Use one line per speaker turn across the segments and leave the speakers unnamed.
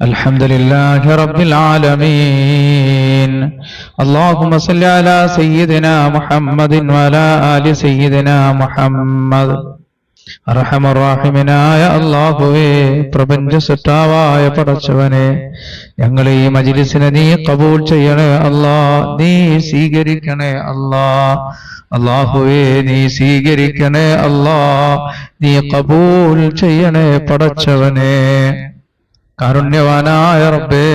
الحمد لله رب العالمين. اللهم صل على سيدنا محمد وعلى آل سيدنا محمد. അർഹമർറഹീമനായ അല്ലാഹുവേ, പ്രപഞ്ച സൃഷ്ടാവായ പടച്ചവനെ, ഞങ്ങളെ ഈ മജ്ലിസിനെ നീ ഖബൂൽ ചെയ്യണേ അല്ലാ, നീ സ്വീകരിക്കണേ അല്ലാ. അല്ലാഹുവേ, നീ സ്വീകരിക്കണേ അല്ലാ, നീ ഖബൂൽ ചെയ്യണേ പടച്ചവനെ. കാരുണ്യവാനായ റബ്ബേ,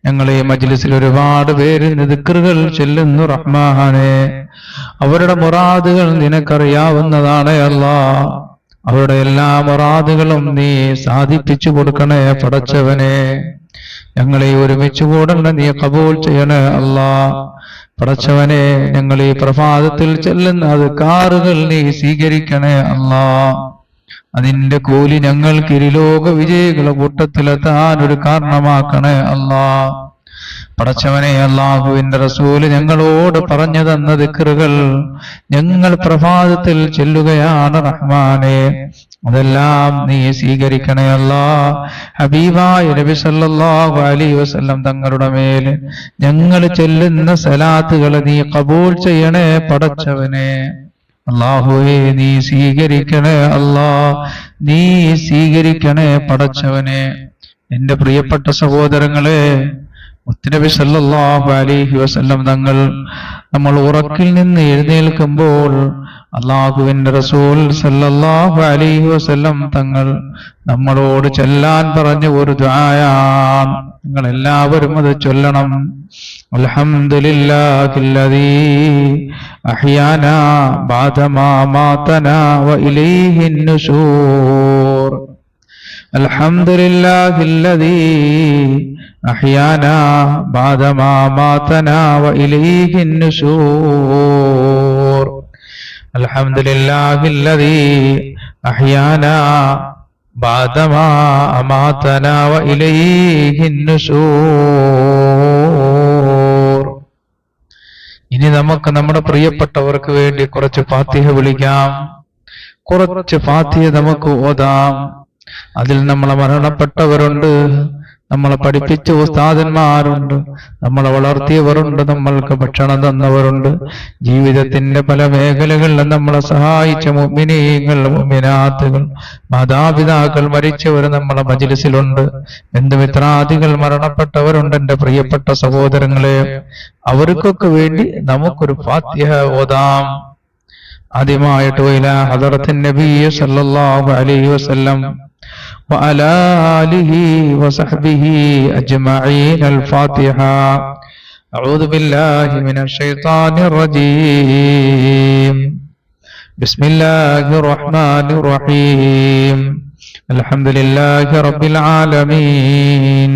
ഞങ്ങൾ ഈ മജ്ലിസിൽ ഒരുപാട് പേര് ദിക്റുകൾ ചൊല്ലുന്നു റഹ്മാനെ. അവരുടെ മുറാദുകൾ നിനക്കറിയാവുന്നതാണ് അല്ലാ. അവരുടെ എല്ലാ മുറാദുകളും നീ സാധിപ്പിച്ചു കൊടുക്കണേ പടച്ചവനെ. ഞങ്ങളെ ഒരുമിച്ച് കൂടണ്ട നീ ഖബൂൽ ചെയ്യണേ അല്ലാ. പടച്ചവനെ, ഞങ്ങൾ ഈ പ്രഭാതത്തിൽ ചെല്ലുന്ന അദ്കാറുകൾ നീ സ്വീകരിക്കണേ അല്ലാ. അതിന്റെ കൂലി ഞങ്ങൾക്ക് ഇരുലോക വിജയികളെ കൂട്ടത്തിലെത്താൻ ഒരു കാരണമാക്കണേ അല്ലാ. പടച്ചവനെ, അല്ലാഹുവിന്റെ റസൂല് ഞങ്ങളോട് പറഞ്ഞു തന്ന ദിക്റുകൾ ഞങ്ങൾ പ്രഭാതത്തിൽ ചെല്ലുകയാണ് റഹ്മാനെ. അതെല്ലാം നീ സ്വീകരിക്കണേ അല്ലാ. ഹബീബായ നബി സല്ലല്ലാഹു അലൈഹി വസല്ലം തങ്ങളുടെ മേൽ ഞങ്ങൾ ചെല്ലുന്ന സലാത്തുകൾ നീ ഖബൂൽ ചെയ്യണേ പടച്ചവനെ. അല്ലാഹുവേ, നീ സ്വീകരിക്കണേ അല്ലാ, നീ സ്വീകരിക്കണേ പടച്ചവനെ. എന്റെ പ്രിയപ്പെട്ട സഹോദരങ്ങളെ, മുത്തുനബി സല്ലല്ലാഹു അലൈഹി വസല്ലം തങ്ങൾ നമ്മൾ ഉറക്കിൽ നിന്ന് എഴുന്നേൽക്കുമ്പോൾ അല്ലാഹുവിന്റെ റസൂൽ സല്ലല്ലാഹു അലൈഹി വസല്ലം തങ്ങൾ നമ്മളോട് ചൊല്ലാൻ പറഞ്ഞ ഒരു ദുആയാണ്. നിങ്ങൾ എല്ലാവരും അത് ചൊല്ലണം. അൽഹംദുലില്ലാഹില്ലദീ അഹ്യാനാ ബഅദമാ മാതനാ വഇലൈഹിൻ നുശൂർ. അൽഹംദുലില്ലാഹില്ലദീ അഹ്യാനാ ബഅദമാ മാതനാ വഇലൈഹിൻ നുശൂർ. അൽഹംദുലില്ലാഹില്ലദീ അഹ്യാനാ ബഅദമാ അമാതനാ വഇലൈഹിൻ നുശൂർ. ഇനി നമുക്ക് നമ്മുടെ പ്രിയപ്പെട്ടവർക്ക് വേണ്ടി കുറച്ച് ഫാത്തിഹ വിളിക്കാം, കുറച്ച് ഫാത്തിഹ നമുക്ക് ഓതാം. അതിൽ നമ്മളെ മരണപ്പെട്ടവരുണ്ട്, നമ്മളെ പഠിപ്പിച്ച ഉസ്താദന്മാരുണ്ട്, നമ്മളെ വളർത്തിയവരുണ്ട്, നമ്മൾക്ക് ഭക്ഷണം തന്നവരുണ്ട്, ജീവിതത്തിന്റെ പല മേഖലകളിലും നമ്മളെ സഹായിച്ച മുഅ്മിനീങ്ങൾ, മുഅ്മിനാത്തുകൾ, മാതാപിതാക്കൾ മരിച്ചവർ നമ്മളെ മജ്ലിസിലുണ്ട്, ബന്ധുമിത്രാദികൾ മരണപ്പെട്ടവരുണ്ട്. എന്റെ പ്രിയപ്പെട്ട സഹോദരങ്ങളെ, അവർക്കൊക്കെ വേണ്ടി നമുക്കൊരു ഫാത്തിഹ ഓതാം. ആദ്യമായിട്ട് ഇലാ ഹദറത്തിൻ നബി സല്ലല്ലാഹു അലൈഹി വസല്ലം وعلى آله وصحبه أجمعين. الفاتحة. أعوذ بالله من الشيطان الرجيم. بسم الله الرحمن الرحيم. الحمد لله رب العالمين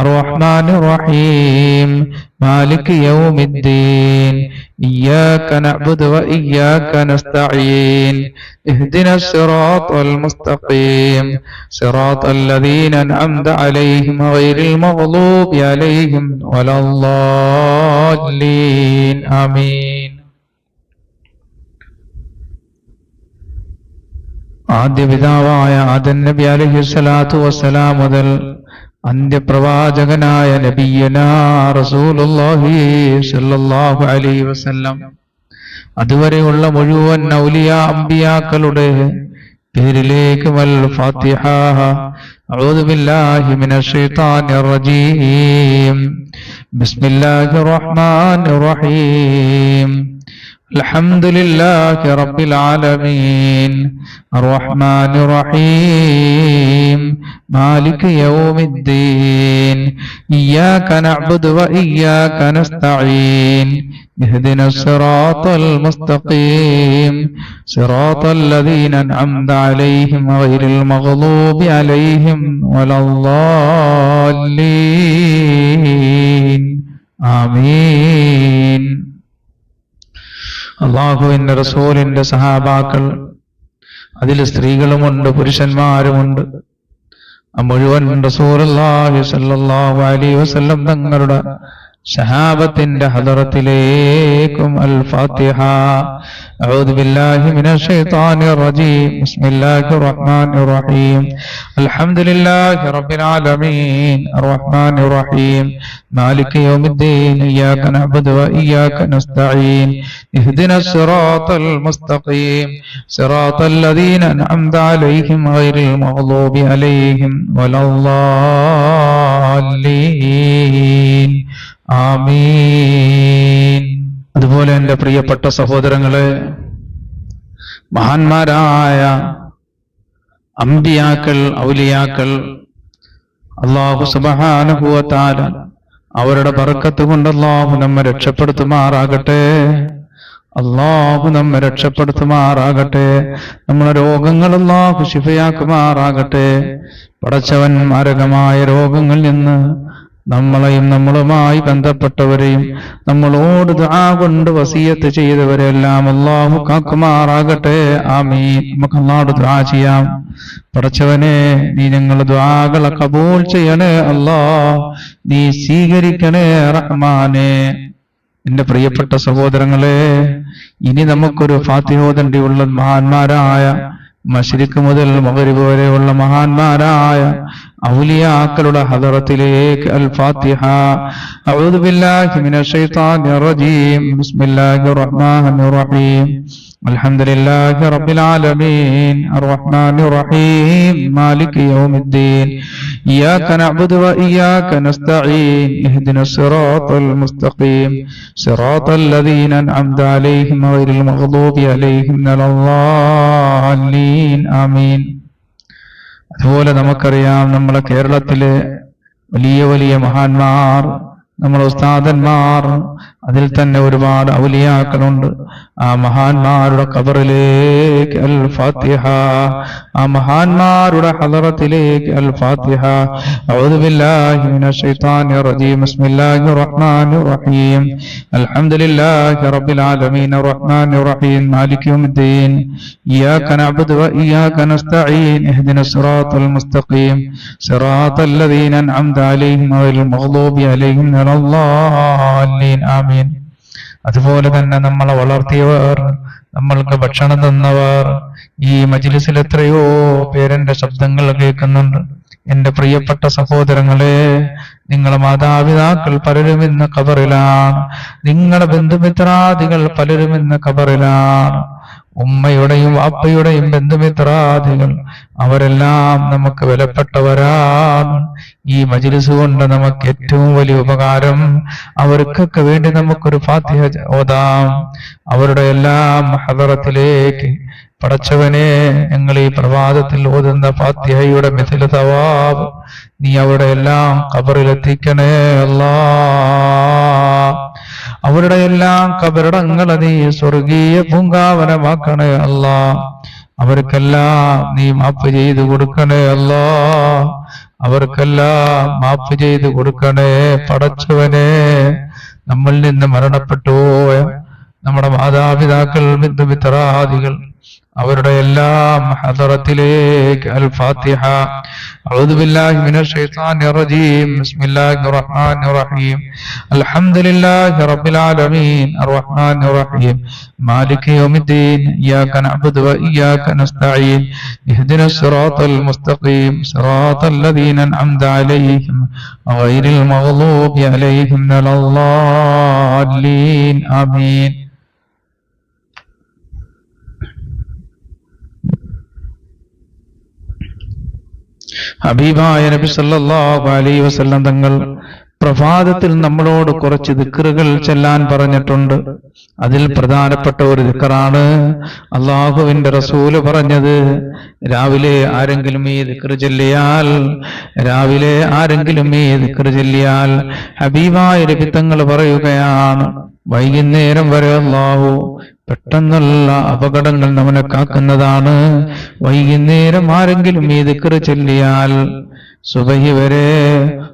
الرحمن الرحيم مالك يوم الدين إياك نعبد وإياك نستعين اهدنا الصراط المستقيم صراط الذين أنعمت عليهم غير المغضوب عليهم ولا الضالين آمين. ആദ്യ പിതാവായ ആദം നബി അലൈഹിസ്സലാത്തു വസ്സലാം മുതൽ അന്ത്യപ്രവാചകനായ നബിയനാ റസൂലുള്ളാഹി സ്വല്ലല്ലാഹു അലൈഹി വസല്ലം അതുവരെയുള്ള മുഴുവൻ ഔലിയാ അംബിയാക്കളുടെ പേരിലേക്ക് വൽ ഫാത്തിഹ. അഊദു ബില്ലാഹി മിനശ് ശൈത്താനിർ റജീം. ബിസ്മില്ലാഹിർ റഹ്മാനിർ റഹീം. الحمد لله رب العالمين الرحمن الرحيم مالك يوم الدين إياك نعبد وإياك نستعين اهدنا الصراط المستقيم صراط الذين أنعمت عليهم غير المغضوب عليهم ولا الضالين آمين. അല്ലാഹുവിന്റെ റസൂലിന്റെ സഹാബാക്കൾ, അതിൽ സ്ത്രീകളുമുണ്ട് പുരുഷന്മാരുമുണ്ട്, മുഴുവൻ റസൂലുള്ളാഹി സ്വല്ലല്ലാഹു അലൈഹി വസല്ലം തങ്ങളുടെ സഹാബത്തിന്റെ ഹദറത്തിലേക്കും അൽ ഫാത്തിഹ. അഊദു ബില്ലാഹി മിനശ് ശൈത്വാനിർ റജീം. ബിസ്മില്ലാഹിർ റഹ്മാനിർ റഹീം. അൽഹംദുലില്ലാഹി റബ്ബിൽ ആലമീൻ അർറഹ്മാനിർ റഹീം മാലികി യൗമിദ്ദീൻ ഇയ്യാക നഅ്ബുദു വ ഇയ്യാക നസ്തഈൻ ഇഹ്ദിനസ് സിറാത്തൽ മുസ്തഖീം സിറാത്തൽ ലദീന അൻഅംത അലൈഹിം ഗൈറിൽ മഗ്ദൂബി അലൈഹിം വലദ്ദാല്ലീൻ. ആമീൻ. അതുപോലെ എൻ്റെ പ്രിയപ്പെട്ട സഹോദരങ്ങളെ, മഹാന്മാരായ അമ്പിയാക്കൾ, ഔലിയാക്കൾ, അല്ലാഹു സുബ്ഹാനഹു വ തആല അവരുടെ ബർക്കത്ത് കൊണ്ട് അല്ലാഹു നമ്മെ രക്ഷപ്പെടുത്തുമാറാകട്ടെ. അല്ലാഹു നമ്മെ രക്ഷപ്പെടുത്തുമാറാകട്ടെ. നമ്മളെ രോഗങ്ങൾ അല്ലാഹു ശിഫയാക്കുമാറാകട്ടെ. പടച്ചവൻ മാരകമായ രോഗങ്ങളിൽ നിന്ന് നമ്മളെയും നമ്മളുമായി ബന്ധപ്പെട്ടവരെയും നമ്മളോട് ദുആ കൊണ്ട് വസിയത്ത് ചെയ്തവരെല്ലാം അല്ലാഹു കാക്കുമാറാകട്ടെ. ആമീൻ. നമുക്ക് അല്ലാഹുവോട് ദുആ ചെയ്യാം. പടച്ചവനെ, നീ ഞങ്ങളുടെ ദുആകളെ കബൂൽ ചെയ്യണേ അല്ലാഹ്, നീ സ്വീകരിക്കണേ റഹ്മാനെ. എന്റെ പ്രിയപ്പെട്ട സഹോദരങ്ങളെ, ഇനി നമുക്കൊരു ഫാത്തിഹ ഓതേണ്ടിയുള്ള മഹാന്മാരായ മശ്രിഖ് മുതൽ മഗ്രിബ് വരെയുള്ള മഹാന്മാരായ ഔലിയാക്കളുടെ ഹദറത്തിലേക്ക് അൽ ഫാത്തിഹ. അഊദു ബില്ലാഹി മിനശ് ശൈത്വാനിർ റജീം. ബിസ്മില്ലാഹിർ റഹ്മാനിർ റഹീം. അൽഹംദുലില്ലാഹി റബ്ബിൽ ആലമീൻ അർറഹ്മാനിർ റഹീം മാലികി യൗമിദ്ദീൻ ഇയ്യാക നഅ്ബുദു വ ഇയ്യാക നസ്തഈൻ ഇഹ്ദിനസ് സിറാത്തൽ മുസ്തഖീം സിറാത്തൽ ലദീന അൻഅംത അലൈഹിം ഗൈറിൽ മഗ്ദൂബി അലൈഹിം വലദ്ദാല്ലീൻ. ആമീൻ. അതുപോലെ നമുക്കറിയാം, നമ്മളെ കേരളത്തിലെ വലിയ വലിയ മഹാന്മാർ, നമ്മളെ ഉസ്താദന്മാർ, അതിൽ തന്നെ ഒരുപാട് ഔലിയാക്കളുണ്ട്. ആ മഹാന്മാരുടെ ഖബറിലേക്ക് അൽ ഫാത്തിഹ. ആ മഹാന്മാരുടെ ഹദറത്തിലേക്ക് അൽ ഫാത്തിഹ. അഊദു ബില്ലാഹി മിനശ് ശൈത്വാനിർ റജീം. ബിസ്മില്ലാഹിർ റഹ്മാനിർ റഹീം. അൽഹംദുലില്ലാഹി റബ്ബിൽ ആലമീൻ അർറഹ്മാനിർ റഹീം മാലികി യൗമിദ്ദീൻ ഇയ്യാക നഅ്ബുദു വ ഇയ്യാക നസ്തഈൻ ഇഹ്ദിനസ് സിറാത്തൽ മുസ്തഖീം സിറാത്തൽ ലദീന അൻഅംത അലൈഹിം ഗൈറിൽ മഗ്ദൂബി അലൈഹിം വലദ്ദാല്ലീൻ. ആമീൻ. അതുപോലെ തന്നെ നമ്മളെ വളർത്തിയവർ, നമ്മൾക്ക് ഭക്ഷണം തന്നവർ, ഈ മജ്ലിസിൽ എത്രയോ പേരെന്റെ ശബ്ദങ്ങൾ കേൾക്കുന്നുണ്ട്. എന്റെ പ്രിയപ്പെട്ട സഹോദരങ്ങളെ, നിങ്ങളെ മാതാപിതാക്കൾ പലരും ഇന്ന് ഖബറിലാണ്. നിങ്ങളുടെ ബന്ധുമിത്രാദികൾ പലരും ഇന്ന് ഖബറിലാണ്. ഉമ്മയുടെയും വാപ്പയുടെയും ബന്ധുമിത്രാദികൾ അവരെല്ലാം നമുക്ക് വിലപ്പെട്ടവരാണ്. ഈ മജ്ലിസ് കൊണ്ട് നമുക്ക് ഏറ്റവും വലിയ ഉപകാരം, അവർക്കൊക്കെ വേണ്ടി നമുക്കൊരു ഫാത്തിഹ ഓതാം. അവരുടെ എല്ലാം ഹദറത്തിലേക്ക് പടച്ചവനെ, ഞങ്ങൾ ഈ പ്രഭാതത്തിൽ ഓതുന്ന ഫാത്തിഹയുടെ മിഥില തവാബ് നീ അവിടെ എല്ലാം ഖബറിലെത്തിക്കണേ അല്ലാഹ്. അവരുടെ എല്ലാം ഖബറിടങ്ങളെ നീ സ്വർഗീയ പൂങ്കാവനമാക്കണേ അല്ലാഹ്. അവർക്കെല്ലാം നീ മാപ്പ് ചെയ്തു കൊടുക്കണേ അല്ലാഹ്. അവർക്കെല്ലാം മാപ്പ് ചെയ്തു കൊടുക്കണേ പടച്ചവനെ. നമ്മളിൽ നിന്ന് മരണപ്പെട്ടു പോയ നമ്മുടെ മാതാപിതാക്കൾ, ബന്ധുമിത്രാദികൾ, അവരുടെ എല്ലാം ഹദറത്തിലേക്ക് അൽ ഫാത്തിഹ. അഊദു ബില്ലാഹി മിനശ് ശൈത്വാനിർ റജീം. ബിസ്മില്ലാഹിർ റഹ്മാനിർ റഹീം. അൽഹംദുലില്ലാഹി റബ്ബിൽ ആലമീൻ അർറഹ്മാനിർ റഹീം മാലികി യൗമിദ്ദീൻ ഇയ്യാക നഅ്ബുദു വ ഇയ്യാക നസ്തഈൻ ഇഹ്ദിനസ് സിറാത്തൽ മുസ്തഖീം സിറാത്തൽ ലദീന അൻഅംത അലൈഹിം ഗൈറിൽ മഗ്ദൂബി അലൈഹിം വലദ്ദാല്ലീൻ. ആമീൻ. ഹബീബായ നബി സല്ലല്ലാഹു അലൈഹി വസല്ലം തങ്ങൾ പ്രഭാതത്തിൽ നമ്മളോട് കുറച്ച് ദിക്റുകൾ ചെല്ലാൻ പറഞ്ഞിട്ടുണ്ട്. അതിൽ പ്രധാനപ്പെട്ട ഒരു ദിക്റാണ് അല്ലാഹുവിന്റെ റസൂല് പറഞ്ഞത്. രാവിലെ ആരെങ്കിലും ഈ ദിക്റ് ചൊല്ലിയാൽ, ഹബീബായ നബി തങ്ങൾ പറയുകയാണ്, വൈകുന്നേരം വരെ അല്ലാഹു പെട്ടെന്നുള്ള അപകടങ്ങൾ നമ്മളെ കാക്കുന്നതാണ്. വൈകുന്നേരം ആരെങ്കിലും ഈ ദിക്റ് ചൊല്ലിയാൽ സുബഹി വരെ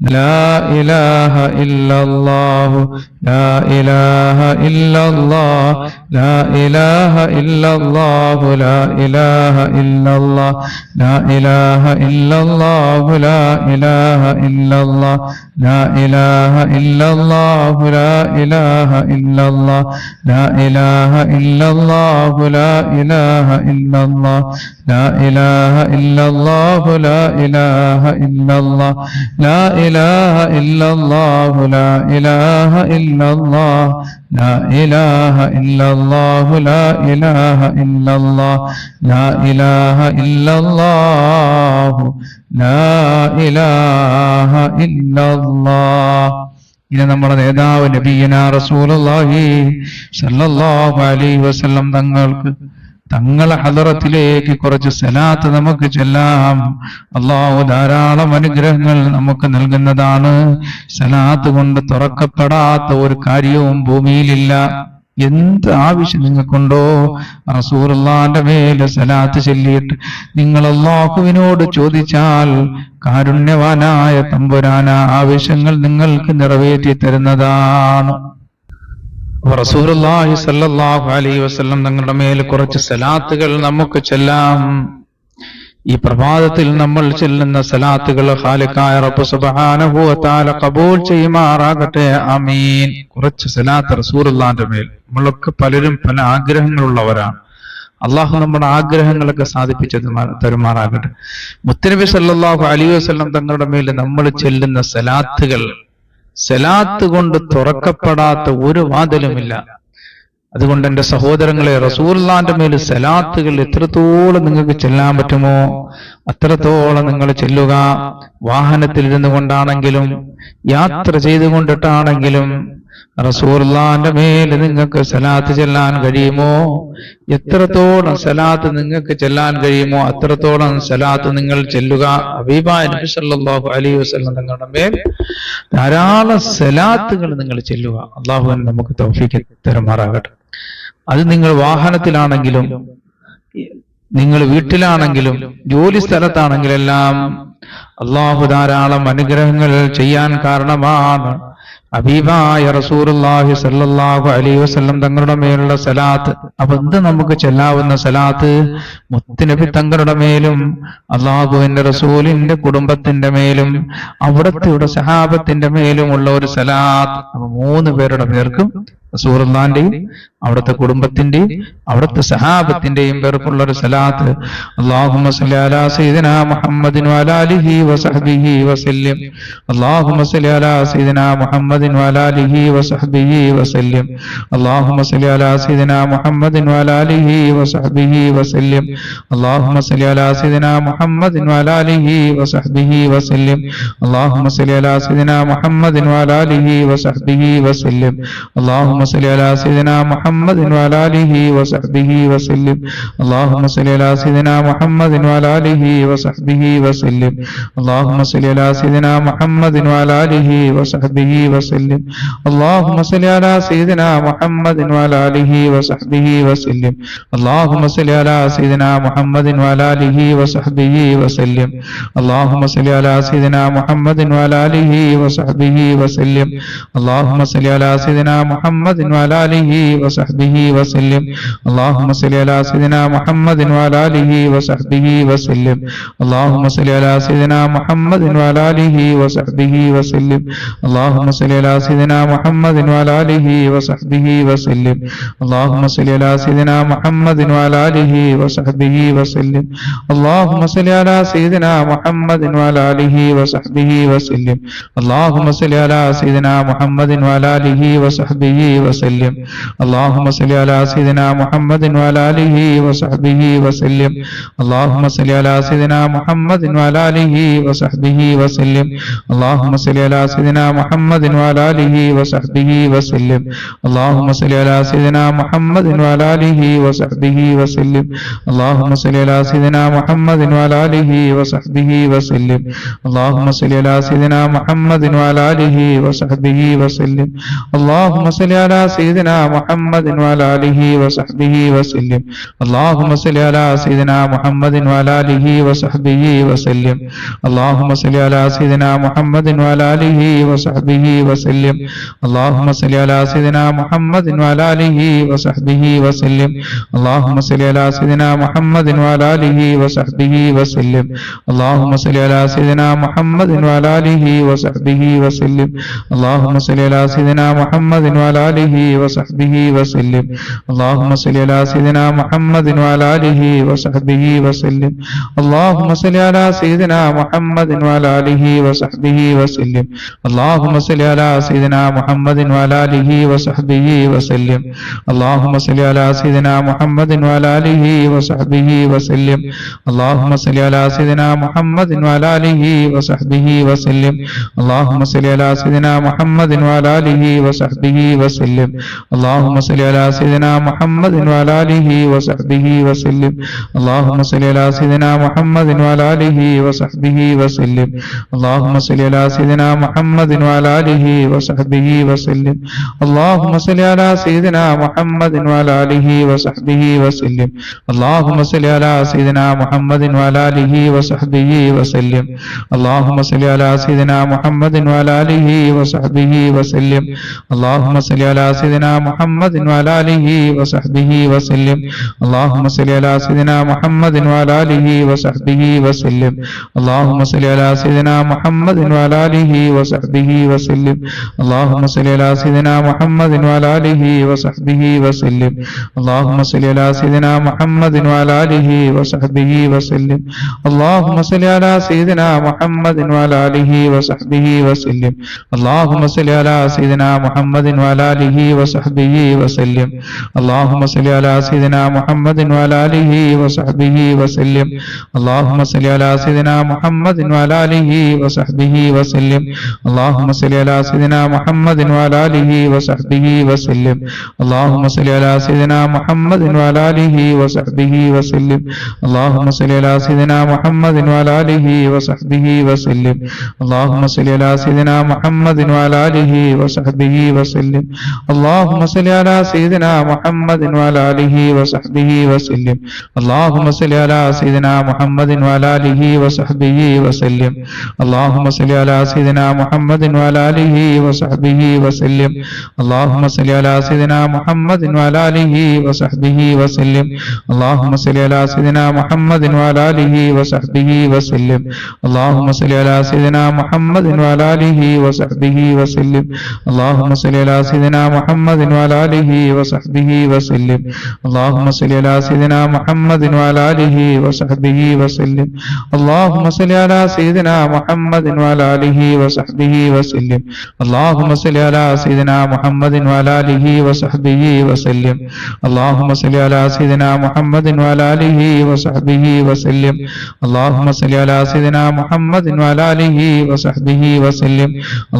لا إله إلا الله لا إله إلا الله لا إله إلا الله لا إله إلا الله لا إله إلا الله لا إله إلا الله لا إله إلا الله لا إله إلا الله لا إله إلا الله لا إله إلا الله لا إله إلا الله لا إله إلا الله لا إله إلا الله لا إله إلا الله لا إله إلا الله لا إله إلا الله لا إله إلا الله لا إله إلا الله. ഇനി നമ്മുടെ നേതാവ് നബിയുനാ റസൂലുള്ളാഹി സ്വല്ലല്ലാഹു അലൈഹി വസല്ലം തങ്ങളെ ഹദറത്തിലേക്ക് കുറച്ച് സലാത്ത് നമുക്ക് ചെല്ലാം. അല്ലാഹു ധാരാളം അനുഗ്രഹങ്ങൾ നമുക്ക് നൽകുന്നതാണ്. സലാത്ത് കൊണ്ട് തുറക്കപ്പെടാത്ത ഒരു കാര്യവും ഭൂമിയിലില്ല. എന്ത് ആവശ്യം നിങ്ങൾക്കുണ്ടോ റസൂലുള്ളാഹിന്റെ മേലെ സലാത്ത് ചൊല്ലിയിട്ട് നിങ്ങൾ അല്ലാഹുവിനോട് ചോദിച്ചാൽ കാരുണ്യവാനായ തമ്പുരാൻ ആവശ്യങ്ങൾ നിങ്ങൾക്ക് നിറവേറ്റി തരുന്നതാണ്. റസൂലുള്ളാഹി സ്വല്ലല്ലാഹു അലൈഹി വസല്ലം തങ്ങളുടെ മേൽ കുറച്ച് സലാത്തുകൾ നമുക്ക് ചെല്ലാം. ഈ പ്രഭാതത്തിൽ നമ്മൾ ചെല്ലുന്ന സലാത്തുകൾ ഖാലിഖായ റബ്ബ് സുബ്ഹാനഹു വ തആല ഖബൂൽ ചെയ്യുമാറാകട്ടെ. ആമീൻ. കുറച്ച് സലാത്ത് റസൂലുള്ളാഹിന്റെ മേൽ. നമ്മളൊക്കെ പലരും പല ആഗ്രഹങ്ങളുള്ളവരാണ്. അള്ളാഹു നമ്മുടെ ആഗ്രഹങ്ങളൊക്കെ സാധിപ്പിച്ചു തരുമാറാകട്ടെ. മുത്തനബി സല്ലല്ലാഹു അലൈഹി വസല്ലം തങ്ങളുടെ മേൽ നമ്മൾ ചെല്ലുന്ന സലാത്ത് കൊണ്ട് തുറക്കപ്പെടാത്ത ഒരു വാതിലുമില്ല. അതുകൊണ്ട് എന്റെ സഹോദരങ്ങളെ, റസൂലുള്ളാഹിന്റെ മേൽ സലാത്തുകൾ എത്രത്തോളം നിങ്ങൾക്ക് ചെല്ലാൻ പറ്റുമോ അത്രത്തോളം നിങ്ങൾ ചെല്ലുക. വാഹനത്തിലിരുന്നു കൊണ്ടാണെങ്കിലും യാത്ര ചെയ്തുകൊണ്ടിട്ടാണെങ്കിലും റസൂലുള്ളാഹിന്റെ മേൽ നിങ്ങൾക്ക് സലാത്ത് ചെല്ലാൻ കഴിയുമോ? എത്രത്തോളം സലാത്ത് നിങ്ങൾക്ക് ചെല്ലാൻ കഴിയുമോ അത്രത്തോളം സലാത്ത് നിങ്ങൾ ചെല്ലുക. ഹബീബായ നബി സല്ലല്ലാഹു അലൈഹി വസല്ലം തങ്ങളുടെ മേൽ ധാരാളം സലാത്തുകൾ നിങ്ങൾ ചെല്ലുക. അല്ലാഹു നമുക്ക് തൗഫീഖ് തരുമാറാകട്ടെ. അത് നിങ്ങൾ വാഹനത്തിലാണെങ്കിലും നിങ്ങൾ വീട്ടിലാണെങ്കിലും ജോലി സ്ഥലത്താണെങ്കിലെല്ലാം അല്ലാഹു ധാരാളം അനുഗ്രഹങ്ങൾ ചെയ്യാൻ കാരണമാണ് ഹബീബായ റസൂലുള്ളാഹി സ്വല്ലല്ലാഹു അലൈഹി വസല്ലം തങ്ങളുടെ മേലുള്ള സലാത്ത്. അപ്പൊ എന്ത് നമുക്ക് ചെല്ലാവുന്ന സലാത്ത്? മുത്തുനബി തങ്ങളുടെ മേലും അല്ലാഹുവിന്റെ റസൂലിന്റെ കുടുംബത്തിന്റെ മേലും അവിടത്തെ സഹാബത്തിന്റെ മേലുമുള്ള ഒരു സലാത്ത്. അപ്പൊ 3 പേരുടെ പേർക്കും റസൂലുള്ളാഹിന്റെയും അവിടുത്തെ കുടുംബത്തിന്റെയും അവിടുത്തെ സഹാബത്തിന്റെയും പേർക്കുള്ള ഒരു സലാത്ത്. അല്ലാഹുമ്മ സ്വല്ലി അലാ സയ്യിദിനാ മുഹമ്മദിൻ വഅലാ ആലിഹി വസഹ്ബിഹി വസല്ലം. അല്ലാഹുമ്മ സ്വല്ലി അലാ സയ്യിദിനാ മുഹമ്മദിൻ വഅലാ ആലിഹി വസഹ്ബിഹി വസല്ലം. അല്ലാഹുമ്മ സ്വല്ലി അലാ സയ്യിദിനാ മുഹമ്മദിൻ വഅലാ ആലിഹി വസഹ്ബിഹി വസല്ലം. അല്ലാഹുമ്മ സ്വല്ലി അലാ സയ്യിദിനാ മുഹമ്മദിൻ വഅലാ ആലിഹി വസഹ്ബിഹി വസല്ലം. അല്ലാഹുമ്മ സ്വല്ലി അലാ സയ്യിദിനാ മുഹമ്മദിൻ വഅലാ ആലിഹി വസഹ്ബിഹി വസല്ലം. അല്ലാഹുമ്മ സ്വല്ലി അലാ സയ്യിദിനാ محمد وعلى آله وصحبه وسلم. اللهم صل على سيدنا محمد وعلى آله وصحبه وسلم. اللهم صل على سيدنا محمد وعلى آله وصحبه وسلم. اللهم صل على سيدنا محمد وعلى آله وصحبه وسلم. اللهم صل على سيدنا محمد وعلى آله وصحبه وسلم. اللهم صل على سيدنا محمد وعلى آله وصحبه وسلم. اللهم صل على سيدنا محمد وعلى آله وصحبه وسلم. اللهم صل على سيدنا محمد وعلى آله وصحبه وسلم. اللهم صل على سيدنا محمد وعلى آله وصحبه وسلم. اللهم صل على سيدنا محمد وعلى آله وصحبه وسلم. اللهم صل على سيدنا محمد وعلى آله وصحبه وسلم. اللهم صل على سيدنا محمد وعلى آله وصحبه وسلم. اللهم صل على سيدنا محمد وعلى آله وصحبه وسلم. اللهم صل على سيدنا محمد وعلى آله وصحبه وسلم. اللهم صل على سيدنا محمد وعلى آله وصحبه وسلم. اللهم صل على سيدنا محمد وعلى آله وصحبه وسلم. اللهم صل على سيدنا محمد وعلى آله وصحبه وسلم. اللهم صل على سيدنا محمد وعلى آله وصحبه وسلم. اللهم صل على سيدنا محمد وعلى آله وصحبه وسلم. اللهم صل على سيدنا محمد محمد وعلى آله وصحبه وسلم اللهم صل على سيدنا محمد وعلى آله وصحبه وسلم اللهم صل على سيدنا محمد وعلى آله وصحبه وسلم اللهم صل على سيدنا محمد وعلى آله وصحبه وسلم اللهم صل على سيدنا محمد وعلى آله وصحبه وسلم اللهم صل على سيدنا محمد وعلى آله وصحبه وسلم اللهم صل على سيدنا محمد وعلى آله وصحبه وسلم اللهم صل على سيدنا محمد وعلى آله وصحبه وسلم اللهم صل على سيدنا محمد وعلى آله وصحبه وسلم اللهم صل على سيدنا محمد وعلى آله وصحبه وسلم اللهم صل على سيدنا محمد وعلى آله وصحبه وسلم اللهم صل على سيدنا محمد وعلى آله وصحبه وسلم اللهم صل على سيدنا محمد وعلى آله وصحبه وسلم اللهم صل على سيدنا محمد وعلى آله وصحبه وسلم اللهم صل على سيدنا محمد وعلى آله وصحبه وسلم اللهم صل على سيدنا محمد وعلى آله وصحبه وسلم اللهم صل على سيدنا محمد وعلى آله وصحبه وسلم اللهم صل على سيدنا محمد وعلى آله وصحبه وسلم اللهم صل على سيدنا محمد وعلى آله وصحبه وسلم اللهم صل على سيدنا محمد وعلى آله وصحبه وسلم اللهم صل على سيدنا محمد وعلى آله وصحبه وسلم اللهم صل على سيدنا محمد وعلى آله وصحبه وسلم اللهم صل على سيدنا محمد وعلى آله وصحبه وسلم اللهم صل على سيدنا محمد وعلى آله وصحبه وسلم اللهم صل على سيدنا محمد وعلى آله وصحبه وسلم اللهم صل على سيدنا محمد وعلى آله وصحبه وسلم اللهم صل على سيدنا محمد وعلى آله وصحبه وسلم اللهم صل على سيدنا محمد وعلى آله وصحبه وسلم اللهم صل على سيدنا محمد وعلى آله وصحبه وسلم اللهم صل على سيدنا محمد وعلى آله وصحبه وسلم اللهم صل على سيدنا محمد وعلى آله وصحبه وسلم اللهم صل على سيدنا محمد وعلى آله وصحبه وسلم اللهم صل على سيدنا محمد وعلى آله وصحبه وسلم اللهم صل على سيدنا محمد وعلى آله وصحبه وسلم اللهم صل على سيدنا محمد وعلى آله وصحبه وسلم اللهم صل على سيدنا محمد وعلى آله وصحبه وسلم اللهم صل على سيدنا محمد وعلى آله وصحبه وسلم اللهم صل على سيدنا محمد وعلى آله وصحبه وسلم اللهم صل على سيدنا محمد وعلى آله وصحبه وسلم اللهم صل على سيدنا محمد وعلى آله وصحبه وسلم اللهم صل على سيدنا محمد وعلى آله وصحبه وسلم اللهم صل على سيدنا محمد وعلى آله وصحبه وسلم اللهم صل على سيدنا محمد وعلى آله وصحبه وسلم اللهم صل على سيدنا محمد وعلى آله وصحبه وسلم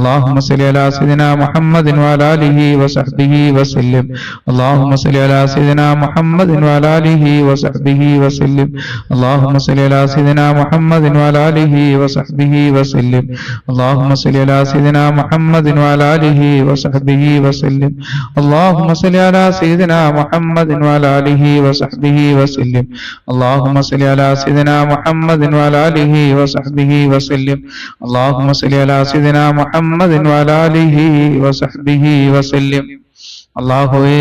اللهم صل على سيدنا محمد وعلى آله وصحبه وسلم اللهم صل على سيدنا محمد وعلى آله وصحبه وسلم اللهم صل على سيدنا محمد وعلى آله وصحبه وسلم اللهم صل على سيدنا محمد وعلى آله وصحبه وسلم اللهم صل على سيدنا محمد وعلى آله وصحبه وسلم اللهم صل على سيدنا محمد وعلى آله وصحبه وسلم اللهم صل على سيدنا محمد وعلى آله وصحبه وسلم അല്ലാഹുവേ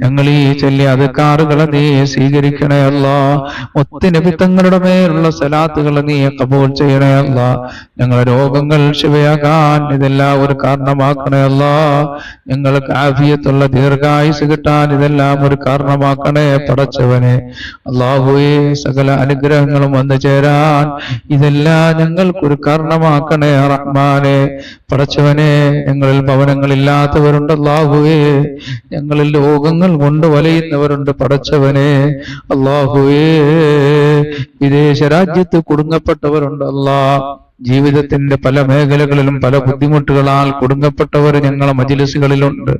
ഞങ്ങൾ ഈ ചൊല്ലിയ അദ്കാറുകളെ നീ സ്വീകരിക്കണേ അല്ലാഹ്. മുത്തുനബി തങ്ങളുടെ മേലുള്ള സലാത്തുകളെ നീ ഖബൂൽ ചെയ്യണേ അല്ലാഹ്. ഞങ്ങളുടെ രോഗങ്ങൾ ശിഫയാകാൻ ഇതെല്ലാം ഒരു കാരണമാക്കണേ അല്ലാഹ്. ഞങ്ങൾക്ക് ആഫിയത്തുള്ള ദീർഘായുസ് കിട്ടാൻ ഇതെല്ലാം ഒരു കാരണമാക്കണേ പടച്ചവനെ. അല്ലാഹുവേ, സകല അനുഗ്രഹങ്ങളും വന്നു ചേരാൻ ഇതെല്ലാം ഞങ്ങൾക്കൊരു കാരണമാക്കണേ റഹ്മാനെ. പടച്ചവനെ, ഞങ്ങളിൽ ഭവനങ്ങളില്ലാത്തവരുണ്ട് അല്ലാഹുവേ, ഞങ്ങളിൽ രോഗങ്ങൾ കൊണ്ട് വലയുന്നവരുണ്ട് പടച്ചവനെ. അല്ലാഹുവേ, വിദേശ രാജ്യത്ത് കുടുങ്ങപ്പെട്ടവരുണ്ട് അല്ലാഹ്. ജീവിതത്തിന്റെ പല മേഖലകളിലും പല ബുദ്ധിമുട്ടുകളാൽ കുടുങ്ങപ്പെട്ടവർ ഞങ്ങളെ മജ്‌ലിസുകളിലുണ്ട്.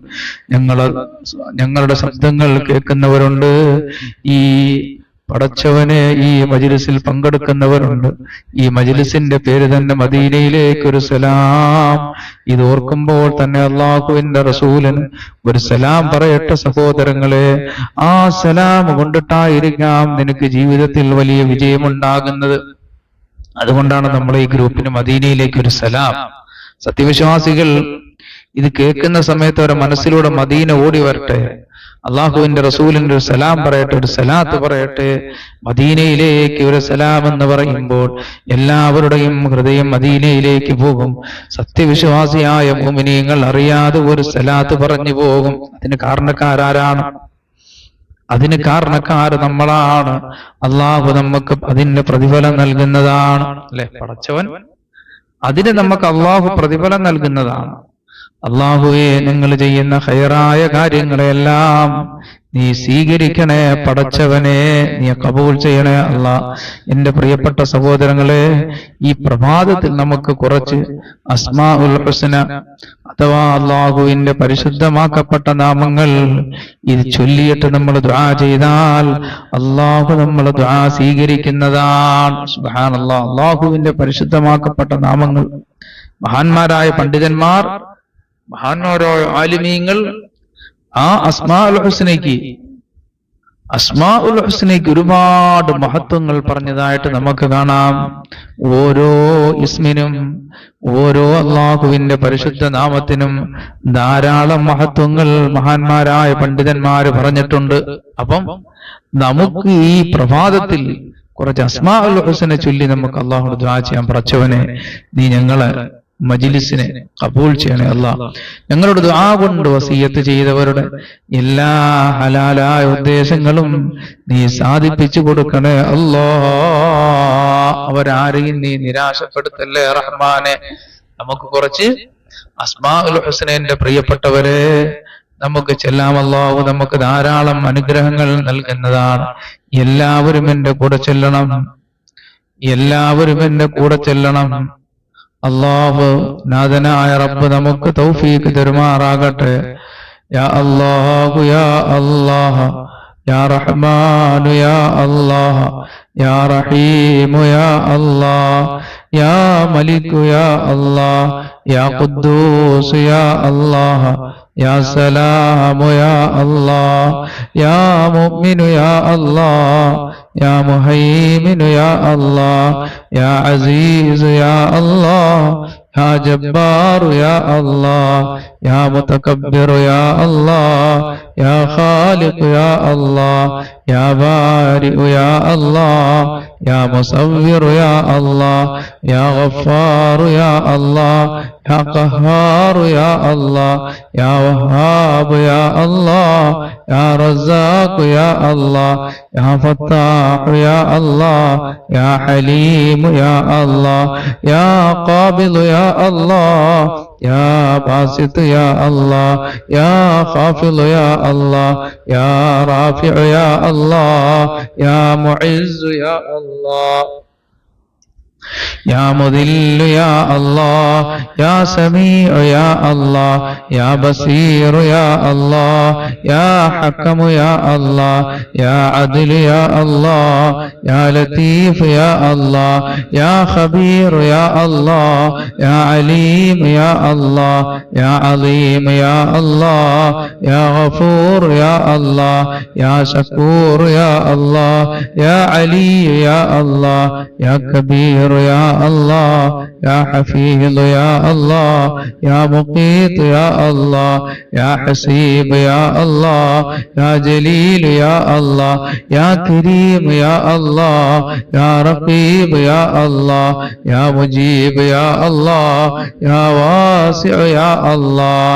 ഞങ്ങളുടെ ശബ്ദങ്ങൾ കേൾക്കുന്നവരുണ്ട്. ഈ പടച്ചവനെ, ഈ മജ്ലിസിൽ പങ്കെടുക്കുന്നവരുണ്ട്. ഈ മജ്ലിസിന്റെ പേര് തന്നെ മദീനയിലേക്കൊരു സലാം. ഇത് ഓർക്കുമ്പോൾ തന്നെ അള്ളാഹുവിന്റെ റസൂലിന് ഒരു സലാം പറയട്ടെ സഹോദരങ്ങളെ. ആ സലാം കൊണ്ടിട്ടായിരിക്കാം നിനക്ക് ജീവിതത്തിൽ വലിയ വിജയമുണ്ടാകുന്നത്. അതുകൊണ്ടാണ് നമ്മൾ ഈ ഗ്രൂപ്പിന് മദീനയിലേക്ക് ഒരു സലാം. സത്യവിശ്വാസികൾ ഇത് കേൾക്കുന്ന സമയത്ത് അവരുടെ മനസ്സിലൂടെ മദീന ഓടി വരട്ടെ, അള്ളാഹുവിന്റെ റസൂലിന്റെ ഒരു സലാം പറയട്ടെ, ഒരു സലാത്ത് പറയട്ടെ. മദീനയിലേക്ക് ഒരു സലാം എന്ന് പറയുമ്പോൾ എല്ലാവരുടെയും ഹൃദയം മദീനയിലേക്ക് പോകും. സത്യവിശ്വാസിയായ മുഅ്മിനീങ്ങൾ അറിയാതെ ഒരു സലാത്ത് പറഞ്ഞു പോകും. അതിന് കാരണക്കാരാരാണ്? അതിന് കാരണക്കാർ നമ്മളാണ്. അള്ളാഹു നമുക്ക് അതിന്റെ പ്രതിഫലം നൽകുന്നതാണ്. അല്ലെ പടച്ചവൻ, അതിന് നമുക്ക് അള്ളാഹു പ്രതിഫലം നൽകുന്നതാണ്. അള്ളാഹുവേ, നിങ്ങൾ ചെയ്യുന്ന ഖൈറായ കാര്യങ്ങളെല്ലാം നീ സ്വീകരിക്കണേ പടച്ചവനെ, നീ കബൂൽ ചെയ്യണേ അല്ലാ. എന്റെ പ്രിയപ്പെട്ട സഹോദരങ്ങളെ, ഈ പ്രഭാതത്തിൽ നമുക്ക് കുറച്ച് അസ്മാഉൽ ഹുസ്ന അഥവാ അള്ളാഹുവിന്റെ പരിശുദ്ധമാക്കപ്പെട്ട നാമങ്ങൾ ഇത് ചൊല്ലിയിട്ട് നമ്മൾ ദുആ ചെയ്താൽ അള്ളാഹു നമ്മൾ ദുആ സ്വീകരിക്കുന്നതാണ്. സുബ്ഹാനല്ലാഹ്. അള്ളാഹുവിന്റെ പരിശുദ്ധമാക്കപ്പെട്ട നാമങ്ങൾ മഹാന്മാരായ പണ്ഡിതന്മാർ, മഹാന്മാരായ ആലിമീങ്ങൾ ആ അസ്മാഉൽ ഹുസ്നയ്ക്ക് ഒരുപാട് മഹത്വങ്ങൾ പറഞ്ഞതായിട്ട് നമുക്ക് കാണാം. ഓരോ ഇസ്മിനും, ഓരോ അള്ളാഹുവിന്റെ പരിശുദ്ധ നാമത്തിനും ധാരാളം മഹത്വങ്ങൾ മഹാന്മാരായ പണ്ഡിതന്മാര് പറഞ്ഞിട്ടുണ്ട്. അപ്പം നമുക്ക് ഈ പ്രഭാതത്തിൽ കുറച്ച് അസ്മാഉൽ ഹുസ്ന ചൊല്ലി നമുക്ക് അള്ളാഹുവോട് ദുആ ചെയ്യാൻ. പടച്ചവനെ, നീ ഞങ്ങളെ മജ്ലിസിനെ കബൂൽ ചെയ്യണേ അല്ലാ. ഞങ്ങളുടെ ദുആ കൊണ്ട് വസിയത്ത് ചെയ്തവരുടെ എല്ലാ ഹലാലായ ഉദ്ദേശങ്ങളും നീ സാധിപ്പിച്ചു കൊടുക്കണേ അല്ലാ. അവരാരെയും നീ നിരാശപ്പെടുത്തല്ലേ റഹ്മാനെ. നമുക്ക് കുറച്ച് അസ്മാഉൽ ഹുസ്നയുടെ പ്രിയപ്പെട്ടവരെ നമുക്ക് ചെല്ലാം. അല്ലാഹു നമുക്ക് ധാരാളം അനുഗ്രഹങ്ങൾ നൽകുന്നതാണ്. എല്ലാവരും എന്റെ കൂടെ ചെല്ലണം, എല്ലാവരും എന്റെ കൂടെ ചെല്ലണം. അല്ലാഹു നാഥനായ റബ്ബ് നമുക്ക് തൗഫീഖ് തരുമാറാകട്ടെ. യാ അല്ലാഹു യാ അല്ലാഹ്, യാ റഹ്മാനു യാ അല്ലാഹ്, യാ റഹീമു യാ അല്ലാഹ്, യാ മലികു യാ അല്ലാഹ്, യാ ഖുദ്ദൂസ് യാ അല്ലാഹ്, യാ സലാമു യാ അല്ലാഹ്, യാ മുഅ്മിനു യാ അല്ലാഹ്, യാ മുഹൈമിനു യാ അല്ലാഹ്, യാ അസീസ് യാ അല്ലാഹ്, യാ ജബ്ബാറു യാ അല്ലാഹ്, യാ മുതകബ്ബിറു യാ അല്ലാഹ്, യാ ഖാലിഖു യാ അല്ലാഹ്, യാ ബാരിഉ യാ അല്ലാഹ്, യാ മുസവ്വിറു യാ അല്ലാഹ്, യാ ഗഫാറു യാ അല്ലാഹ്, യാ ഖഹാറു യാ അല്ലാഹ്, യാ വഹാബു യാ അല്ലാഹ്, യാ റസാഖു യാ അല്ലാഹ്, യാ ഫത്താഹു യാ അല്ലാഹ്, യാ ഹലീമു യാ അല്ലാഹ്, യാ ഖാബിദു യാ അല്ലാഹ്, യാ ബാസിത്ത് യാ അല്ലാഹ്, യാ ഖാഫിദ് യാ അല്ലാഹ്, യാ റാഫിഉ യാ അല്ലാഹ്, യാ മുഇസ്സ് യാ അല്ലാഹ്, യാ മുദില്ലു യാ അല്ലാഹ്, യാ സമീഉ യാ അല്ലാഹ്, യാ ബസീറു യാ അല്ലാഹ്, യാ ഹക്കമു യാ അല്ലാഹ്, യാ അദ്ലു യാ അല്ലാഹ്, യാ ലതീഫ് യാ അല്ലാഹ്, യാ ഖബീറു യാ അല്ലാഹ്, യാ അലീം യാ അല്ലാഹ്, യാ അലീം യാ അല്ലാഹ്, യാ ഗഫൂർ യാ അല്ലാഹ്, യാ ശകൂർ യാ അല്ലാഹ്, യാ അലി യാ അല്ലാഹ്, യാ കബീർ يا الله، يا حفيظ يا الله، يا مقيت يا الله، يا حسيب يا الله، يا جليل يا الله، يا كريم يا الله، يا رقيب يا الله، يا مجيب يا الله، يا واسع يا الله،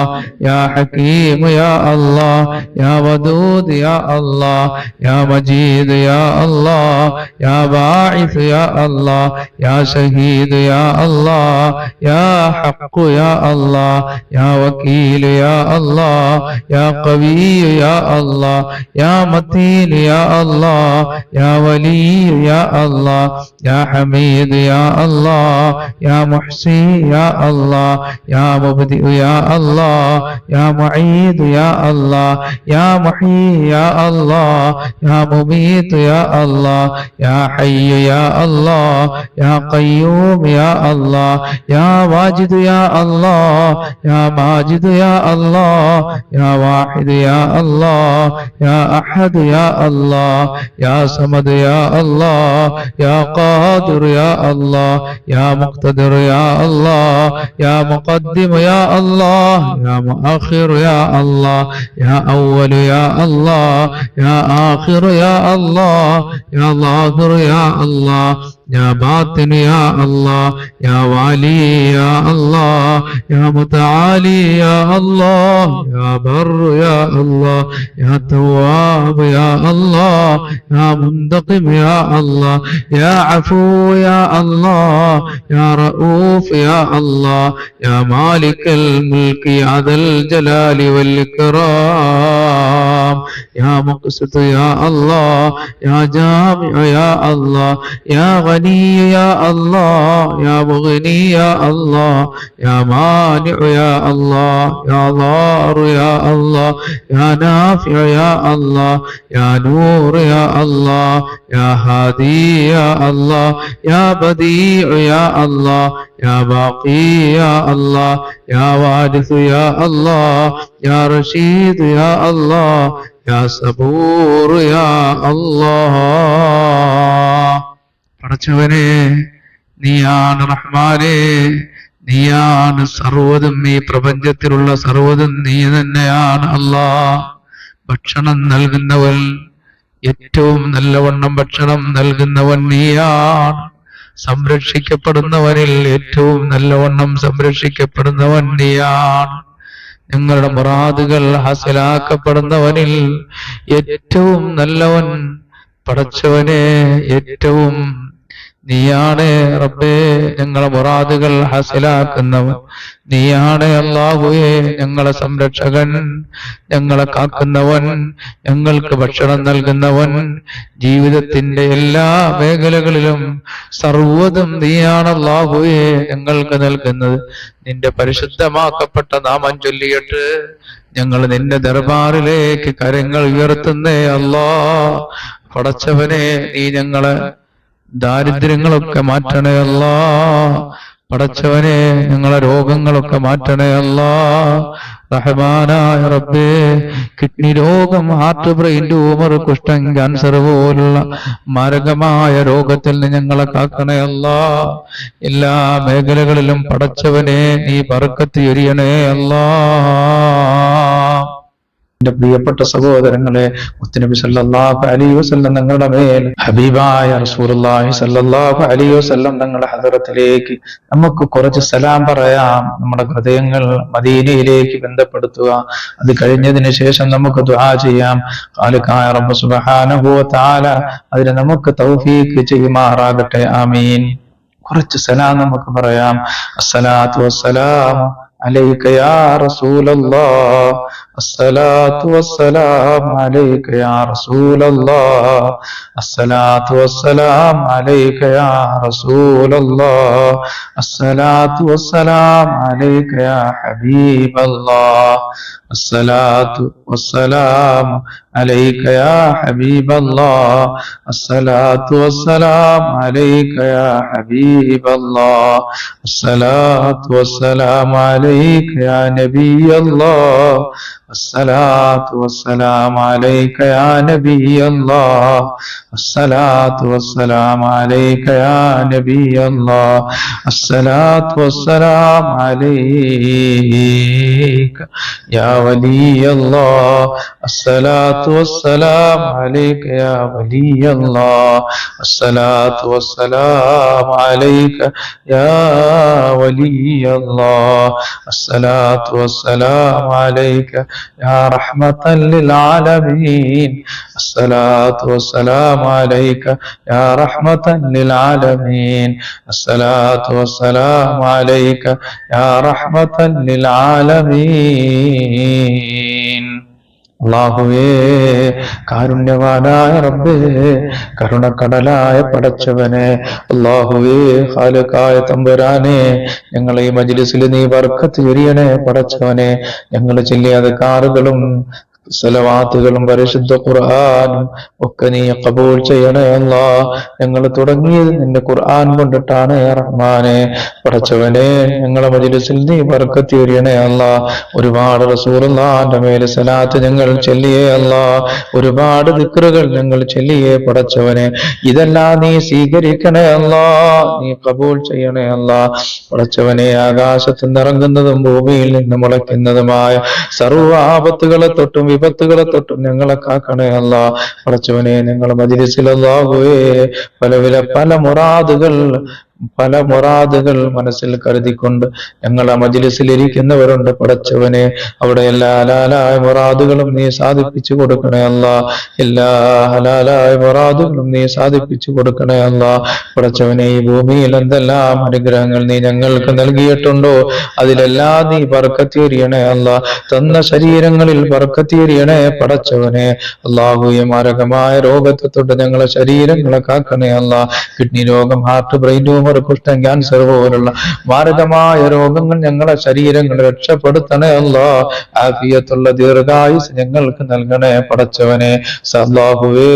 يا حكيم يا الله، يا ودود يا الله، يا مجيد يا الله، يا باعث يا الله، يا شهيد يا الله يا حق يا الله يا وكيل يا الله يا قوي يا الله يا متين يا الله يا ولي يا الله يا حميد يا الله يا محسن يا الله يا مبدئ يا الله يا معيد يا الله يا محيي يا الله يا مميت يا الله يا حي يا الله يا قيوم يا الله يا واجد يا الله يا ماجد يا الله يا واحد يا الله يا أحد يا الله يا صمد يا الله يا قادر يا الله يا مقتدر يا الله يا مقدم يا الله يا مؤخر يا الله يا أول يا الله يا آخر يا الله يا ظاهر يا الله يا باطن يا الله يا والي يا الله يا متعالي يا الله يا بر يا الله يا تواب يا الله يا منتقم يا الله يا عفو يا الله يا رؤوف يا الله يا مالك الملك يا ذا الجلال والإكرام يا مقسط يا الله يا جامع يا الله يا غني يا الله يا مغني يا الله يا مانع يا الله يا ضار يا الله يا نافع يا الله يا نور يا الله يا هادي يا الله يا بديع يا الله يا باقي يا الله يا وارث يا الله يا رشيد يا الله يا صبور يا الله. പടച്ചവനെ, നീയാണ് റഹ്മാനെ, നീയാണ് സർവ്വതും, ഈ പ്രപഞ്ചത്തിലുള്ള സർവ്വതും നീ തന്നെയാണ് അല്ലാഹ്. ഭക്ഷണം നൽകുന്നവൻ, ഏറ്റവും നല്ലവണ്ണം ഭക്ഷണം നൽകുന്നവൻ നീയാണ്. സംരക്ഷിക്കപ്പെടുന്നവനിൽ ഏറ്റവും നല്ലവണ്ണം സംരക്ഷിക്കപ്പെടുന്നവൻ നീയാണ്. ഞങ്ങളുടെ മുറാദുകൾ ഹാസിലാക്കപ്പെടുന്നവനിൽ ഏറ്റവും നല്ലവൻ പടച്ചവനെ, ഏറ്റവും നീയാണ് റബ്ബേ. ഞങ്ങളെ മുറാദുകൾ ഹാസിലാക്കുന്നവൻ നീയാണ് അല്ലാഹുവേ. ഞങ്ങളെ സംരക്ഷകൻ, ഞങ്ങളെ കാക്കുന്നവൻ, ഞങ്ങൾക്ക് ഭക്ഷണം നൽകുന്നവൻ, ജീവിതത്തിന്റെ എല്ലാ മേഖലകളിലും സർവ്വതും നീയാണ് അല്ലാഹുവേ ഞങ്ങൾക്ക് നൽകുന്നത്. നിന്റെ പരിശുദ്ധമാക്കപ്പെട്ട നാമം ചൊല്ലിയിട്ട് ഞങ്ങൾ നിന്റെ ദർബാറിലേക്ക് കരങ്ങൾ ഉയർത്തുന്നേ അല്ലാഹ്. പടച്ചവനെ, നീ ഞങ്ങളെ ദാരിദ്ര്യങ്ങളൊക്കെ മാറ്റണേ അല്ലാഹ്. പടച്ചവനെ, ഞങ്ങളെ രോഗങ്ങളൊക്കെ മാറ്റണേ അല്ലാഹ്. റഹ്മാനായ റബ്ബേ, കിഡ്നി രോഗം, ഹാർട്ട്, ബ്രെയിൻ ട്യൂമർ, കുഷ്ഠം, ക്യാൻസർ പോലുള്ള മാരകമായ രോഗത്തിൽ നിന്ന് ഞങ്ങളെ കാക്കണേ അല്ലാഹ്. എല്ലാ മേഖലകളിലും പടച്ചവനെ നീ ബർക്കത്ത് ചൊരിയണേ അല്ലാഹ്. എന്റെ പ്രിയപ്പെട്ട സഹോദരങ്ങളെ, മുത്തുനബി സല്ലല്ലാഹു അലൈഹി വസല്ലം തങ്ങളുടെ മേൽ ഹബീബായ റസൂലുള്ളാഹി സല്ലല്ലാഹു അലൈഹി വസല്ലം തങ്ങളുടെ ഹദറത്തിലേക്ക് നമുക്ക് കുറച്ച് സലാം പറയാം. നമ്മുടെ ഹൃദയങ്ങൾ മദീനയിലേക്ക് ബന്ധപ്പെടുത്തുക. അത് കഴിഞ്ഞതിന് ശേഷം നമുക്ക് ദുആ ചെയ്യാം. ഖാലിഖായ റബ്ബ് സുബ്ഹാനഹു വ തആല അതിന് നമുക്ക് തൗഫീഖ് ചെയ്യുമാറാകട്ടെ. ആമീൻ. കുറച്ച് സലാം നമുക്ക് പറയാം. അസ്സലാത്തു വസ്സലാമു عليك يا رسول الله، الصلاة والسلام عليك يا رسول الله، الصلاة والسلام عليك يا رسول الله، الصلاة والسلام عليك يا حبيب الله، الصلاة والسلام عليك يا حبيب الله، الصلاة والسلام عليك يا حبيب الله، الصلاة والسلام عليك يا نبي الله، الصلاة والسلام عليك يا نبي الله، الصلاة والسلام عليك يا نبي الله، الصلاة والسلام عليك يا ولي الله، الصلاة والسلام عليك يا ولي الله، الصلاة والسلام عليك يا ولي الله، الصلاة والسلام عليك يا رحمة للعالمين الصلاة والسلام عليك يا رحمة للعالمين الصلاة والسلام عليك يا رحمة للعالمين അല്ലാഹുവേ കാരുണ്യവാനായ റബ്ബേ കരുണക്കടലായ പടച്ചവനെ അല്ലാഹുവേ ഖാലിഖായ തമ്പുരാനെ ഞങ്ങളെ ഈ മജ്ലിസിൽ നീ ബർക്കത്ത് ചൊരിയണേ പടച്ചവനെ ഞങ്ങൾ ചൊല്ലിയ അദ്കാറുകളും സലവാത്തുകളും പരിശുദ്ധ ഖുർആനും ഒക്കെ നീ ഖബൂൽ ചെയ്യണേ അല്ലാ ഞങ്ങൾ തുടങ്ങിയത് നിന്റെ ഖുർആൻ കൊണ്ടിട്ടാണ് റഹ്മാനെ പടച്ചവനെ ഞങ്ങളെ മജ്ലിസിൽ നീ ബർക്കത്ത് ചൊരിയണേ അല്ലാ ഒരുപാട് റസൂലുള്ളാഹിന്റെ മേൽ സലാത്ത് ഞങ്ങൾ ചൊല്ലിയേ അല്ലാ ഒരുപാട് ദിക്റുകൾ ഞങ്ങൾ ചൊല്ലിയേ പടച്ചവനെ ഇതെല്ലാം നീ സ്വീകരിക്കണേ അല്ലാ നീ ഖബൂൽ ചെയ്യണേ അല്ലാ പടച്ചവനെ ആകാശത്ത് നിറങ്ങുന്നതും ഭൂമിയിൽ നിന്ന് മുളയ്ക്കുന്നതുമായ സർവ്വ ആപത്തുകളെ തൊട്ടും വിപത്തുകളെ തൊട്ടും ഞങ്ങളെ കാക്കണേ അല്ലാ പടച്ചവനെ ഞങ്ങളെ മജ്ലിസിൽ അല്ലാഹുവേ പല മുറാദുകൾ മനസ്സിൽ കരുതിക്കൊണ്ട് ഞങ്ങളെ മജ്ലിസിൽ ഇരിക്കുന്നവരുണ്ട് പടച്ചവനെ അവിടെ എല്ലാ ഹലാലായ മുറാദുകളും നീ സാധിപ്പിച്ചു കൊടുക്കണേ അല്ലാ എല്ലാ ഹലാലായ മുറാദുകളും നീ സാധിപ്പിച്ചു കൊടുക്കണേ അല്ലാ പടച്ചവനെ ഈ ഭൂമിയിൽ എന്തെല്ലാം അനുഗ്രഹങ്ങൾ നീ ഞങ്ങൾക്ക് നൽകിയിട്ടുണ്ടോ അതിലെല്ലാം നീ ബർക്കത്തിയറിയണേ അല്ലാ തന്ന ശരീരങ്ങളിൽ ബർക്കത്തിയറിയണേ പടച്ചവനെ അല്ലാഹുവേ മാരകമായ രോഗത്തെ തൊട്ട് ഞങ്ങളെ ശരീരങ്ങളെ കാക്കണേ അല്ലാ കിഡ്നി രോഗം ഹാർട്ട് ബ്രെയിൻ ട്യൂമർ കുഷ്ഠം ക്യാൻസർ പോലുള്ള മാരകമായ രോഗങ്ങൾ ഞങ്ങളെ ശരീരങ്ങൾ രക്ഷപ്പെടുത്തണേ അല്ലാ ആഫിയത്തുള്ള ദീർഘായുസ് ഞങ്ങൾക്ക് നൽകണേ പടച്ചവനെ അല്ലാഹുവേ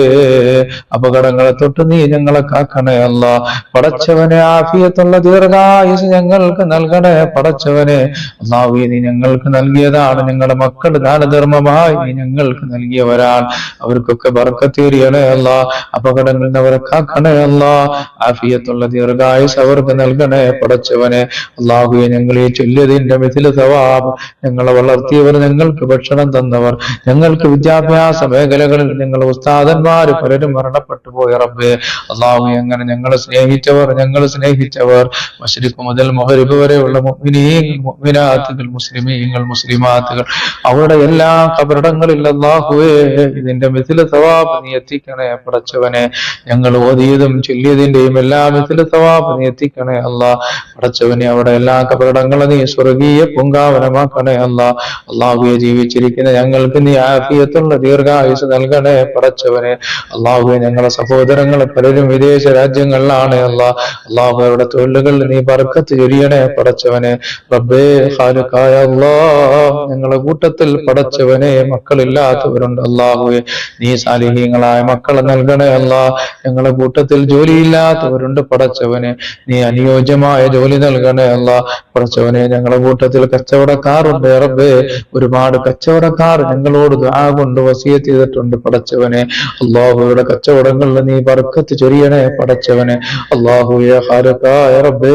അപകടങ്ങളെ തൊട്ട് നീ ഞങ്ങളെ കാക്കണേ അല്ലാ പടച്ചവനെ ആഫിയത്തുള്ള ദീർഘായുസ് ഞങ്ങൾക്ക് നൽകണേ പടച്ചവനെ അല്ലാഹുവേ നീ ഞങ്ങൾക്ക് നൽകിയതാണ് ഞങ്ങളുടെ മക്കൾ ദാനധർമ്മമായി നീ ഞങ്ങൾക്ക് നൽകിയവരാണ് അവർക്കൊക്കെ ബർക്കത്തേറിയണേ അല്ലാ അപകടങ്ങളിൽ നിന്ന് അവരെ കാക്കണേ അല്ലാ ആഫിയത്തുള്ള ദീർഘായുസ് അവർക്ക് നൽകണേ പടച്ചവനെ അല്ലാഹുവേ ഞങ്ങൾ ഈ ചൊല്ലിയതിന്റെ മിഥില സവാബ് ഞങ്ങളെ വളർത്തിയവർ ഞങ്ങൾക്ക് ഭക്ഷണം തന്നവർ ഞങ്ങൾക്ക് വിദ്യാഭ്യാസ മേഖലകളിൽ ഞങ്ങൾ ഉസ്താദന്മാര് പലരും മരണപ്പെട്ടു പോയ റബ്ബേ അല്ലാഹുവേ അങ്ങനെ ഞങ്ങളെ സ്നേഹിച്ചവർ മശ്രിഖ് മുതൽ മഗ്രിബ് വരെയുള്ള മുഅ്മിനീങ്ങൾ മുഅ്മിനാത്തുകൾ മുസ്ലിമാത്തുകൾ അവരുടെ എല്ലാ ഖബറിടങ്ങളിൽ അല്ലാഹുവേ ഇതിന്റെ മിഥില സവാബ് നീ എത്തിക്കണേ പടച്ചവനെ ഞങ്ങൾ ഓതിയതും ചൊല്ലിയതിന്റെയും എല്ലാ മിഥില സവാബ് നീ എത്തിക്കണേ അല്ലാ പടച്ചവനെ അവിടെ എല്ലാ ഖബറിടങ്ങളും നീ സ്വർഗീയ പൂങ്കാവനമാക്കണേ അല്ലാ അല്ലാഹുവേ ജീവിച്ചിരിക്കുന്ന ഞങ്ങൾക്ക് നീ ആഫിയത്തുള്ള ദീർഘായുസ് നൽകണേ പടച്ചവനെ അല്ലാഹുവേ ഞങ്ങളെ സഹോദരങ്ങൾ പലരും വിദേശ രാജ്യങ്ങളിലാണ് അല്ലാഹു അവരുടെ തൊഴിലുകളിൽ നീ ബർക്കത്ത് ചൊരിയണേ പടച്ചവനെ റബ്ബേ ഖാലിഖായ അല്ലാഹ് ഞങ്ങളെ കൂട്ടത്തിൽ പടച്ചവനെ മക്കളില്ലാത്തവരുണ്ട് അല്ലാഹുവേ നീ സാലിഹീങ്ങളായ മക്കളെ നൽകണേ അല്ലാ ഞങ്ങളെ കൂട്ടത്തിൽ ജോലിയില്ലാത്തവരുണ്ട് പടച്ചവനെ നീ അനുയോജ്യമായ ജോലി നൽകണേ അല്ലാ പടച്ചവനെ ഞങ്ങളെ കൂട്ടത്തിൽ കച്ചവടക്കാരുണ്ട് റബ്ബേ ഒരുപാട് കച്ചവടക്കാർ ഞങ്ങളോട് ദുആ കൊണ്ട് വസിയത്ത് ചെയ്തിട്ടുണ്ട് പടച്ചവനെ അല്ലാഹുവയുടെ കച്ചവടങ്ങളിൽ നീ ബർക്കത്ത് ചൊരിയണേ പടച്ചവനെ അല്ലാഹുവേ ഖാലിഖായ റബ്ബേ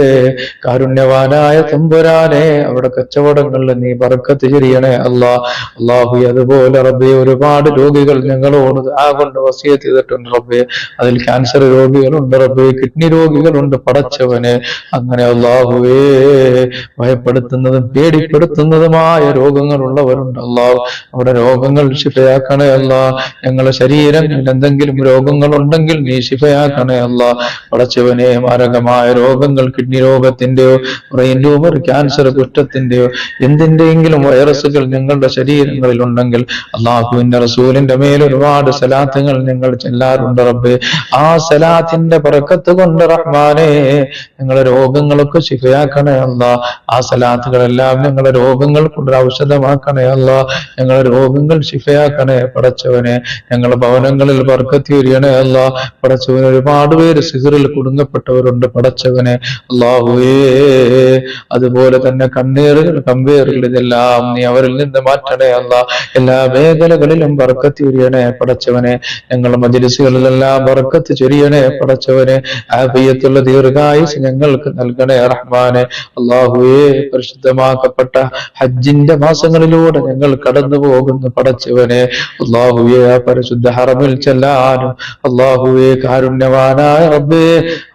കാരുണ്യവാനായ തമ്പുരാനെ അവിടെ കച്ചവടങ്ങളിൽ നീ ബർക്കത്ത് ചൊരിയണേ അല്ലാഹുവേ അതുപോലെ റബ്ബേ ഒരുപാട് രോഗികൾ ഞങ്ങളോട് ദുആ കൊണ്ട് വസിയത്ത് ചെയ്തിട്ടുണ്ട് റബ്ബേ അതിൽ ക്യാൻസർ രോഗികളുണ്ട് റബ്ബേ കിഡ്നി രോഗികളുണ്ട് പടച്ചവനെ അങ്ങനെ അല്ലാഹുവേ ഭയപ്പെടുത്തുന്നതും പേടിപ്പെടുത്തുന്നതുമായ രോഗങ്ങളുള്ളവരുണ്ട് അല്ലാഹു അവിടെ രോഗങ്ങൾ ശിഫയാക്കണേ അല്ലാ ഞങ്ങളുടെ ശരീരങ്ങളിൽ എന്തെങ്കിലും രോഗങ്ങൾ ഉണ്ടെങ്കിൽ നീ ശിഫയാക്കണേ അല്ലാ പടച്ചവനെ മാരകമായ രോഗങ്ങൾ കിഡ്നി രോഗത്തിന്റെയോ ബ്രെയിൻ ട്യൂമർ ക്യാൻസർ കുഷ്ഠത്തിന്റെയോ എന്തിന്റെയെങ്കിലും വൈറസുകൾ ഞങ്ങളുടെ ശരീരങ്ങളിൽ ഉണ്ടെങ്കിൽ അല്ലാഹുവിന്റെ റസൂലിന്റെ മേൽ ഒരുപാട് സലാത്തുകൾ ഞങ്ങൾ ചെല്ലാറുണ്ട് റബ്ബേ ആ സലാത്തിന്റെ ബർക്കത്ത് കൊണ്ട് റഹ്മാനെ ഞങ്ങളുടെ രോഗങ്ങളൊക്കെ ശിഫയാക്കണേ അല്ലാ ആ സലാത്തുകളെല്ലാം ഞങ്ങളുടെ രോഗങ്ങൾ കൊണ്ട് ഔഷധമാക്കണേ അല്ലാ ഞങ്ങളുടെ രോഗങ്ങൾ ശിഫയാക്കണേ പടച്ചവനെ ഞങ്ങളുടെ ഭവനങ്ങളിൽ ബർക്കത്ത് ചൊരിയണേ അല്ലാ പടച്ചവനെ ഒരുപാട് പേര് സിഹറിൽ കുടുങ്ങപ്പെട്ടവരുണ്ട് പടച്ചവനെ അല്ലാഹുവേ അതുപോലെ തന്നെ കമ്പേറുകൾ ഇതെല്ലാം നീ അവരിൽ നിന്ന് മാറ്റണേ അല്ലാ എല്ലാ മേഖലകളിലും ബർക്കത്ത് ചൊരിയണേ പടച്ചവനെ ഞങ്ങളുടെ മജ്ലിസുകളിലെല്ലാം ബർക്കത്ത് ചൊരിയണേ പടച്ചവനെ ആഫിയത്തുള്ള ദീർഘായുസ് ഞങ്ങൾക്ക് നൽകണേ റഹ്മാനെ. അല്ലാഹുവേ, പരിശുദ്ധമാക്കപ്പെട്ട ഹജ്ജിന്റെ മാസങ്ങളിലൂടെ ഞങ്ങൾ കടന്നു പോകുന്നു പടച്ചവനെ. അല്ലാഹുവേ, ആ പരിശുദ്ധ ഹറമിൽ ചെല്ലാനും, അല്ലാഹുവേ കാരുണ്യവാനായ റബ്ബേ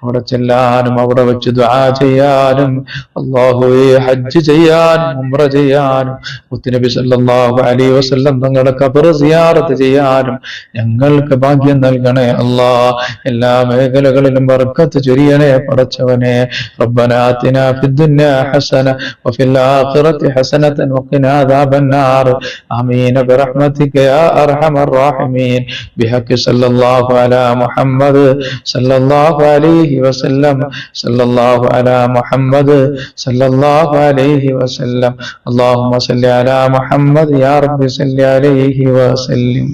അവിടെ ചെല്ലാനും, അവിടെ വെച്ച് ദുആ ചെയ്യാനും, അല്ലാഹുവേ ഹജ്ജ് ചെയ്യാനും ഉംറ ചെയ്യാനും, മുത്തുനബി സല്ലല്ലാഹു അലൈഹി വസല്ലം തങ്ങളുടെ ഖബർ സിയാറത്ത് ചെയ്യാനും ഞങ്ങൾക്ക് ഭാഗ്യം നൽകണേ അല്ലാ. എല്ലാ മേഖലകളിലും ബർക്കത്ത് ചൊരിയണേ പടച്ചവനെ. റബ്ബനാ ആതിനാ ഫിദ്ദുന്യാ ഹസന വഫിൽ ആഖിറതി ഹസനതൻ വഖിനാ അദാബന്നാർ. ആമീൻ ബിറഹ്മതിക യാ അർഹമർ റഹീമീൻ. ബിഹഖി സല്ലല്ലാഹു അലാ മുഹമ്മദ് സല്ലല്ലാഹു അലൈഹി വസല്ലം. സല്ലല്ലാഹു അലാ മുഹമ്മദ് സല്ലല്ലാഹു അലൈഹി വസല്ലം. അല്ലാഹുമ്മ സല്ലി അലാ മുഹമ്മദ് യാ റബ്ബി സല്ലി അലൈഹി വസല്ലം.